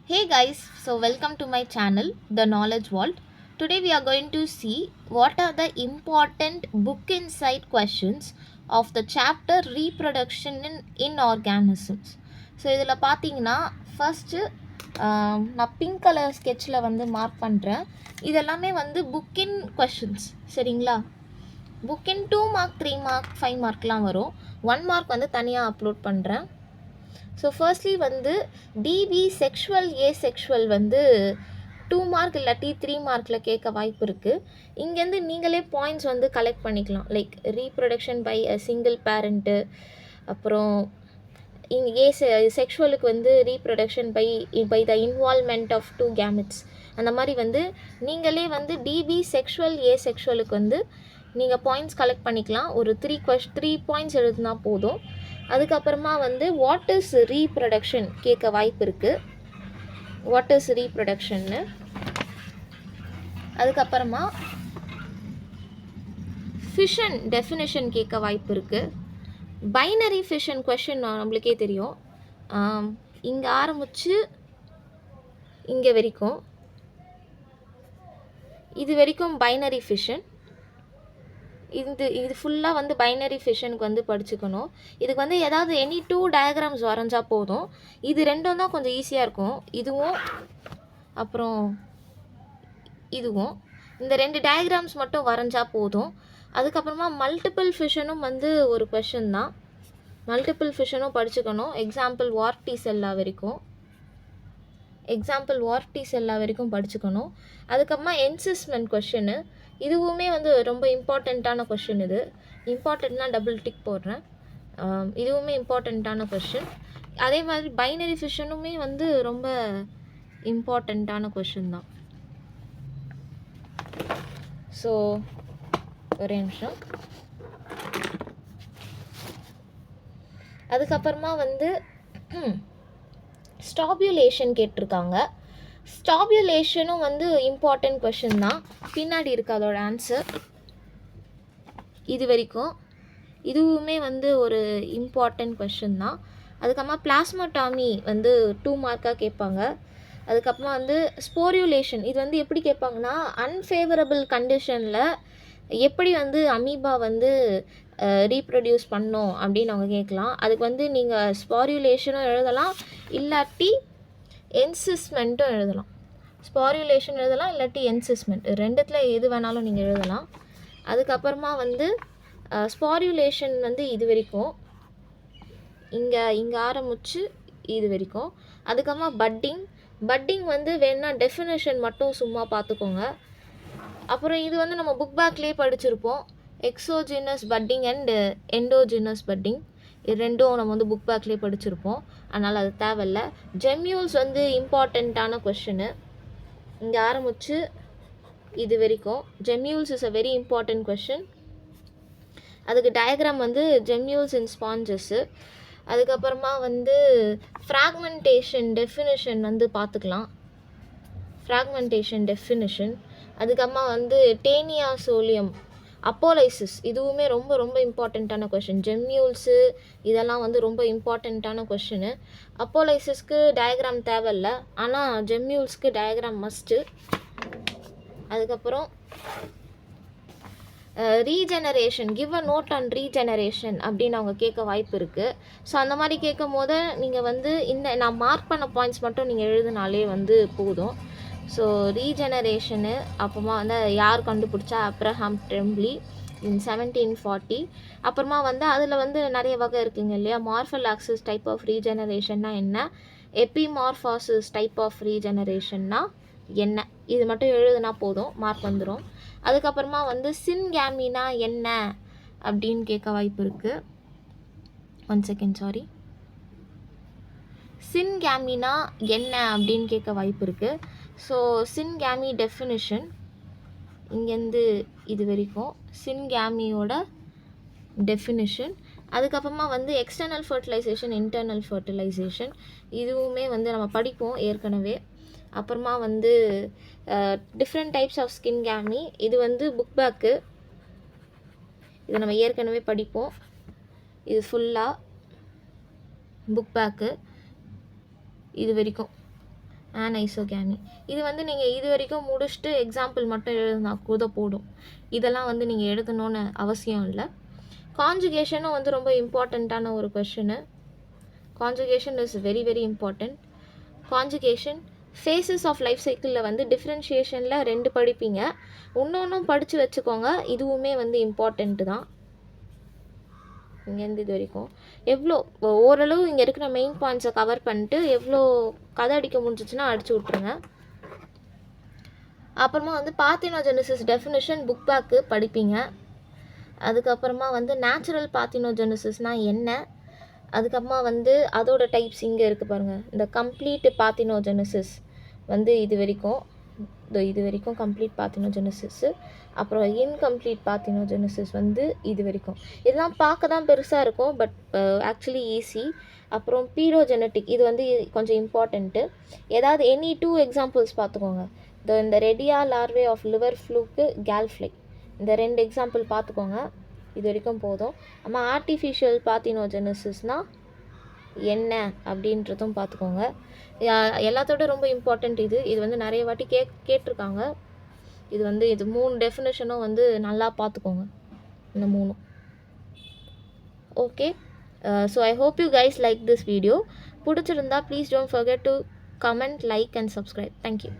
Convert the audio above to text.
Hey guys, so welcome to my channel, The Knowledge Vault. Today we are going to see what are the important book insight questions of the chapter Reproduction in Organisms. So இதில் பார்த்தீங்கன்னா first நான் pink colour ஸ்கெட்சில் வந்து mark பண்ணுறேன். இதெல்லாமே வந்து புக்கின் questions சரிங்களா. புக்கின் 2 mark 3 mark 5 மார்க்லாம் வரும். 1 mark வந்து தனியாக அப்லோட் பண்ணுறேன். ஸோ ஃபர்ஸ்ட்லி வந்து டிபி செக்ஷுவல் ஏசெக்ஷுவல் வந்து 2 மார்க் இல்லாட்டி 3 மார்க்கில் கேட்க வாய்ப்பு இருக்குது. இங்கேருந்து நீங்களே பாயிண்ட்ஸ் வந்து கலெக்ட் பண்ணிக்கலாம். Like reproduction by a single parent, அப்புறம் இங்கே செக்ஷுவலுக்கு வந்து reproduction by the involvement of 2 gametes. அந்த மாதிரி வந்து நீங்களே வந்து டிபி செக்ஷுவல் ஏசெக்ஷுவலுக்கு வந்து நீங்கள் பாயிண்ட்ஸ் கலெக்ட் பண்ணிக்கலாம். ஒரு 3 பாயிண்ட்ஸ் எழுதுனா போதும். அதுக்கப்புறமா வந்து வாட் இஸ் ரீப்ரொடக்ஷன் கேட்க வாய்ப்பு இருக்குது. வாட் இஸ் ரீப்ரொடக்ஷன்னு. அதுக்கப்புறமா ஃபிஷன் டெஃபினிஷன் கேட்க வாய்ப்பு இருக்குது. பைனரி ஃபிஷன் கொஷின் நம்மளுக்கே தெரியும். இங்கே ஆரம்பித்து இங்கே வரைக்கும் இது வரைக்கும் பைனரி ஃபிஷன். இது ஃபுல்லாக வந்து பைனரி ஃபிஷனுக்கு வந்து படிச்சுக்கணும். இதுக்கு வந்து ஏதாவது எனி 2 டயக்ராம்ஸ் வரைஞ்சா போதும். இது ரெண்டும் தான் கொஞ்சம் ஈஸியாக இருக்கும். இதுவும் அப்புறம் இதுவும் இந்த 2 டயக்ராம்ஸ் மட்டும் வரைஞ்சா போதும். அதுக்கப்புறமா மல்டிபிள் ஃபிஷனும் வந்து ஒரு கொஷின் தான். மல்டிபிள் ஃபிஷனும் படிச்சுக்கணும். எக்ஸாம்பிள் வார்டி செல்லா வரைக்கும் படிச்சுக்கணும். அதுக்கப்புறமா என்சிஸ்மெண்ட் கொஷின்னு, இதுவுமே வந்து ரொம்ப இம்பார்ட்டண்ட்டான கொஷின். இது இம்பார்ட்டண்ட்னா டபுள் டிக் போடுறேன். இதுவுமே இம்பார்ட்டண்ட்டான கொஷின். அதே மாதிரி பைனரி ஃபிஷனுமே வந்து ரொம்ப இம்பார்ட்டண்ட்டான கொஷின் தான். ஸோ ஒரே நிமிஷம். அதுக்கப்புறமா வந்து ஸ்டாபியுலேஷன் கேட்டிருக்காங்க. ஸ்டாபியுலேஷனும் வந்து இம்பார்ட்டன்ட் கொஷின் தான். பின்னாடி இருக்குது அதோட ஆன்சர். இது வரைக்கும் இதுவுமே வந்து ஒரு இம்பார்ட்டன்ட் கொஷின் தான். அதுக்கப்புறமா பிளாஸ்மோடாமி வந்து 2 மார்க்காக கேட்பாங்க. அதுக்கப்புறமா வந்து ஸ்போரியுலேஷன், இது வந்து எப்படி கேட்பாங்கன்னா அன்ஃபேவரபிள் கண்டிஷனில் எப்படி வந்து அமீபா வந்து ரீப்ரொடியூஸ் பண்ணோம் அப்படின்னு அவங்க கேட்கலாம். அதுக்கு வந்து நீங்கள் ஸ்பாரியுலேஷனும் எழுதலாம், இல்லாட்டி என்சிஸ்மெண்ட்டும் எழுதலாம். ஸ்பாரியுலேஷன் எழுதலாம், இல்லாட்டி என்சிஸ்மெண்ட், ரெண்டுத்தில் எது வேணாலும் நீங்கள் எழுதலாம். அதுக்கப்புறமா வந்து ஸ்பாரியுலேஷன் வந்து இது வரைக்கும் இங்கே ஆரம்பித்து இது வரைக்கும். அதுக்கப்புறமா பட்டிங் வந்து வேணுன்னா டெஃபினேஷன் மட்டும் சும்மா பார்த்துக்கோங்க. அப்புறம் இது வந்து நம்ம புக் பேக்லேயே படிச்சிருப்போம். Exogenous budding and endogenous budding, இது ரெண்டும் நம்ம வந்து புக் பேக்லேயே படிச்சிருப்போம். அதனால் அது தேவையில்ல. ஜெம்யூல்ஸ் வந்து இம்பார்ட்டண்ட்டான கொஷினு. இங்கே ஆரம்பித்து இது வரைக்கும் gemmules is a very important question. அதுக்கு டயக்ராம் வந்து ஜெம்யூல்ஸ் இன் ஸ்பாஞ்சஸ்ஸு. அதுக்கப்புறமா வந்து ஃப்ராக்மெண்டேஷன் டெஃபினிஷன் வந்து பார்த்துக்கலாம். Fragmentation definition. அதுக்கப்புறமா வந்து டேனியா சோலியம் அப்போலைசிஸ், இதுவுமே ரொம்ப ரொம்ப இம்பார்ட்டண்ட்டான கொஷின். ஜெம்யூல்ஸு இதெல்லாம் வந்து ரொம்ப இம்பார்ட்டண்ட்டான கொஷினு. அப்போலைசிஸ்க்கு டயக்ராம் தேவையில்ல, ஆனால் ஜெம்யூல்ஸ்க்கு டயக்ராம் மஸ்ட்டு. அதுக்கப்புறம் regeneration, give a note on regeneration அப்படின்னு அவங்க கேட்க வாய்ப்பு இருக்குது. ஸோ அந்த மாதிரி கேட்கும் போது நீங்கள் வந்து நான் மார்க் பண்ண பாயிண்ட்ஸ் மட்டும் நீங்கள் எழுதினாலே வந்து போதும். ஸோ ரீஜெனரேஷனு அப்புறமா வந்து யார் கண்டுபிடிச்சா, அப்ரஹாம் ட்ரெம்ப்லி இன் 1740. அப்புறமா வந்து அதில் வந்து நிறைய வகை இருக்குங்க இல்லையா. மார்ஃபலாக்சிஸ் டைப் ஆஃப் ரீஜெனரேஷன்னா என்ன, எபிமார்ஃபாசிஸ் டைப் ஆஃப் ரீஜெனரேஷன்னா என்ன, இது மட்டும் எழுதுனா போதும், மார்க் வந்துடும். அதுக்கப்புறமா வந்து சின்கேமினா என்ன அப்படின்னு கேட்க வாய்ப்பு இருக்குது. 1 செகண்ட், சாரி. சின்கேமினா என்ன அப்படின்னு கேட்க வாய்ப்பு இருக்குது. ஸோ சின்கேமி டெஃபினிஷன் இங்கேருந்து இது வரைக்கும் சின்கேமியோட டெஃபினிஷன். அதுக்கப்புறமா வந்து எக்ஸ்டர்னல் ஃபர்டிலைசேஷன், இன்டர்னல் ஃபர்டிலைசேஷன், இதுவுமே வந்து நம்ம படிப்போம் ஏற்கனவே. அப்புறமா வந்து டிஃப்ரெண்ட் டைப்ஸ் ஆஃப் ஸ்கின் கேமி, இது வந்து புக் பேக்கு, இதை நம்ம ஏற்கனவே படிப்போம். இது ஃபுல்லாக புக் பேக்கு இது வரைக்கும். அன்ஐசோகேமி. இது வந்து நீங்கள் இது வரைக்கும் முடிச்சுட்டு எக்ஸாம்பிள் மட்டும் எழுதுனா கூட போதும். இதெல்லாம் வந்து நீங்கள் எழுதணும்னு அவசியம் இல்லை. கான்ஜுகேஷனும் வந்து ரொம்ப இம்பார்ட்டண்ட்டான ஒரு question. Conjugation is very very important. Conjugation phases of life சைக்கிளில் வந்து டிஃப்ரென்ஷியேஷனில் 2 படிப்பீங்க. இன்னொன்றும் படித்து வச்சுக்கோங்க, இதுவுமே வந்து இம்பார்ட்டண்ட்டு தான். இங்கேருந்து இது வரைக்கும் எவ்வளோ ஓரளவு இங்கே இருக்கிற மெயின் பாயிண்ட்ஸை கவர் பண்ணிட்டு எவ்வளோ கதை அடிக்க முடிஞ்சிச்சுன்னா அடிச்சு விட்ருங்க. அப்புறமா வந்து பார்த்தினோஜெனிசிஸ் டெஃபினிஷன் புக் பேக்கு படிப்பீங்க. அதுக்கப்புறமா வந்து நேச்சுரல் பார்த்தினோஜெனிசிஸ்னால் என்ன, அதுக்கப்புறமா வந்து அதோட டைப்ஸ் இங்கே இருக்குது பாருங்கள். இந்த கம்ப்ளீட் பார்த்தினோஜெனிசிஸ் வந்து இது வரைக்கும் கம்ப்ளீட் பார்த்தினோஜெனிசிஸ். அப்புறம் இன்கம்ப்ளீட் பார்த்தினோஜெனிசிஸ் வந்து இது வரைக்கும். இதெல்லாம் பார்க்க தான் பெருசாக இருக்கும், பட் ஆக்சுவலி ஈஸி. அப்புறம் பீரோஜெனட்டிக் இது வந்து கொஞ்சம் இம்பார்ட்டண்ட்டு. ஏதாவது எனி 2 எக்ஸாம்பிள்ஸ் பார்த்துக்கோங்க. இந்த ரெடியா லார்வே ஆஃப் லிவர் ஃப்ளூக்கு கேல்ஃப்ளை, இந்த 2 எக்ஸாம்பிள் பார்த்துக்கோங்க. இது வரைக்கும் போதும். ஆமாம், ஆர்டிஃபிஷியல் பார்த்தினோஜெனிசிஸ்னால் என்ன அப்படின்றதும் பார்த்துக்கோங்க. எல்லாத்தோட ரொம்ப இம்பார்ட்டண்ட் இது வந்து நிறைய வாட்டி கேட்டிருக்காங்க. இது 3 டெஃபினேஷனும் வந்து நல்லா பார்த்துக்கோங்க, இந்த 3. Okay, so I hope you guys like this video. பிடிச்சிருந்தா please don't forget to comment, like and subscribe. Thank you.